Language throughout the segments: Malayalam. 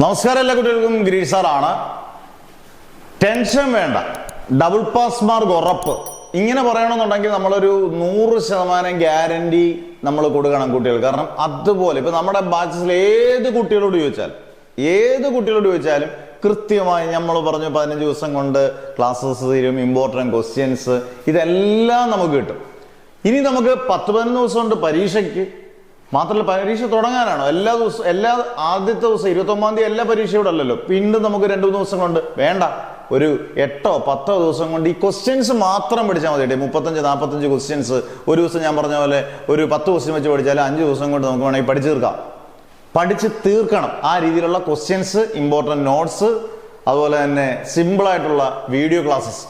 നമസ്കാരം എല്ലാ കുട്ടികൾക്കും ഗിരീഷ് സാറാണ്. ടെൻഷൻ വേണ്ട, ഡബിൾ പാസ് മാർക്ക് ഉറപ്പ്. ഇങ്ങനെ പറയണമെന്നുണ്ടെങ്കിൽ നമ്മളൊരു 100% ഗ്യാരണ്ടി നമ്മൾ കൊടുക്കണം കുട്ടികൾ. കാരണം അതുപോലെ ഇപ്പൊ നമ്മുടെ ബാച്ചിൽ ഏത് കുട്ടികളോട് ചോദിച്ചാലും കൃത്യമായി നമ്മൾ പറഞ്ഞു 15 ദിവസം കൊണ്ട് ക്ലാസ്സസ് തീരും, ഇമ്പോർട്ടൻറ്റ് ക്വസ്റ്റ്യൻസ് ഇതെല്ലാം നമുക്ക് കിട്ടും. ഇനി നമുക്ക് 10-15 ദിവസം കൊണ്ട് പരീക്ഷയ്ക്ക് മാത്രമല്ല, പരീക്ഷ തുടങ്ങാനാണോ ആദ്യത്തെ ദിവസം 29-ാം തീയതി എല്ലാ പരീക്ഷയോടെ അല്ലല്ലോ. പിന്നെ നമുക്ക് 2-3 ദിവസം കൊണ്ട് വേണ്ട, ഒരു 8-10 ദിവസം കൊണ്ട് ഈ ക്വസ്റ്റ്യൻസ് മാത്രം പഠിച്ചാൽ മതി. 35-45 ക്വസ്റ്റ്യൻസ് ഒരു ദിവസം ഞാൻ പറഞ്ഞ പോലെ ഒരു 10 ക്വസ്റ്റ്യൻ വെച്ച് പഠിച്ചാൽ 5 ദിവസം കൊണ്ട് നമുക്ക് വേണമെങ്കിൽ പഠിച്ചു തീർക്കണം. ആ രീതിയിലുള്ള ക്വസ്റ്റ്യൻസ്, ഇമ്പോർട്ടൻറ്റ് നോട്ട്സ്, അതുപോലെ തന്നെ സിമ്പിൾ ആയിട്ടുള്ള വീഡിയോ ക്ലാസ്സസ്.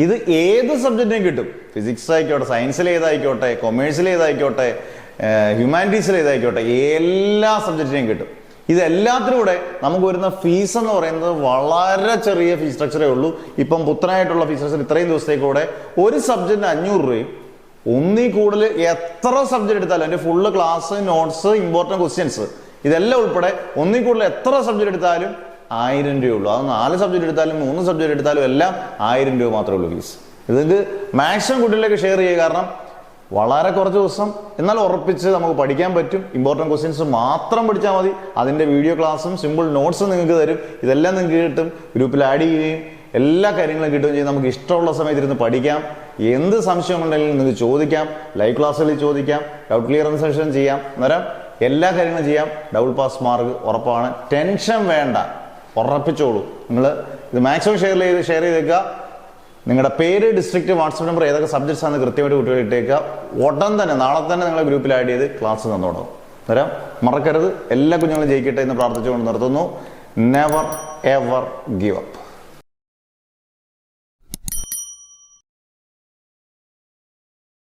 ഇത് ഏത് സബ്ജക്റ്റിനും കിട്ടും. ഫിസിക്സ് ആയിക്കോട്ടെ, സയൻസിൽ ഏതായിക്കോട്ടെ, കൊമേഴ്സിൽ ഏതായിക്കോട്ടെ, ഹ്യൂമാനിറ്റീസിൽ ഏതായിക്കോട്ടെ, എല്ലാ സബ്ജക്റ്റിനെയും കിട്ടും. ഇതെല്ലാത്തിനും കൂടെ നമുക്ക് വരുന്ന ഫീസ് എന്ന് പറയുന്നത് വളരെ ചെറിയ ഫീസ് സ്ട്രക്ചറേ ഉള്ളൂ. ഇപ്പം പുത്തനായിട്ടുള്ള ഫീസ് സ്ട്രക്ചർ ഇത്രയും ദിവസത്തേക്ക് കൂടെ ഒരു സബ്ജക്റ്റിന് 500 രൂപയും, ഒന്നിൽ കൂടുതൽ എത്ര സബ്ജക്റ്റ് എടുത്താലും അതിന്റെ full class, notes, important questions ഇതെല്ലാം ഉൾപ്പെടെ ഒന്നിൽ കൂടുതൽ എത്ര സബ്ജക്റ്റ് എടുത്താലും 1000 രൂപയുള്ളൂ. അത് 4 സബ്ജക്റ്റ് എടുത്താലും 3 സബ്ജക്റ്റ് എടുത്താലും എല്ലാം 1000 രൂപ മാത്രമേ ഉള്ളൂ ഫീസ്. ഇത് മാക്സിമം കുട്ടികളിലേക്ക് ഷെയർ ചെയ്യുക. കാരണം വളരെ കുറച്ച് ദിവസം എന്നാൽ ഉറപ്പിച്ച് നമുക്ക് പഠിക്കാൻ പറ്റും. ഇമ്പോർട്ടൻറ്റ് ക്വസ്റ്റ്യൻസ് മാത്രം പഠിച്ചാൽ മതി. അതിൻ്റെ വീഡിയോ ക്ലാസ്സും സിമ്പിൾ നോട്ട്സും നിങ്ങൾക്ക് തരും. ഇതെല്ലാം നിങ്ങൾക്ക് കിട്ടും. ഗ്രൂപ്പിൽ ആഡ് ചെയ്യുകയും എല്ലാ കാര്യങ്ങളും കിട്ടുകയും ചെയ്യും. നമുക്ക് ഇഷ്ടമുള്ള സമയത്ത് ഇരുന്ന് പഠിക്കാം. എന്ത് സംശയം ഉണ്ടെങ്കിലും നിങ്ങൾക്ക് ചോദിക്കാം. ലൈവ് ക്ലാസ്സുകളിൽ ചോദിക്കാം. ഡൗട്ട് ക്ലിയറൻസ് സെഷൻ ചെയ്യാം. അന്നേരം എല്ലാ കാര്യങ്ങളും ചെയ്യാം. ഡബിൾ പാസ് മാർക്ക് ഉറപ്പാണ്. ടെൻഷൻ വേണ്ട, ഉറപ്പിച്ചോളൂ. നിങ്ങൾ ഇത് മാക്സിമം ഷെയർ ചെയ്തേക്കുക. നിങ്ങളുടെ പേര്, ഡിസ്ട്രിക്ട്, വാട്സപ്പ് നമ്പർ, ഏതൊക്കെ സബ്ജക്ട്സ് ആണ് കൃത്യമായിട്ട് കുട്ടികൾ ഇട്ടേക്കുക. ഉടൻ തന്നെ നാളെ തന്നെ നിങ്ങളെ ഗ്രൂപ്പിൽ ആഡ് ചെയ്ത് ക്ലാസ് തന്നോടും. അന്നേരം മറക്കരുത്. എല്ലാ കുഞ്ഞുങ്ങളും ജയിക്കട്ടെ എന്ന് പ്രാർത്ഥിച്ചുകൊണ്ട് നിർത്തുന്നു. Never ever give up.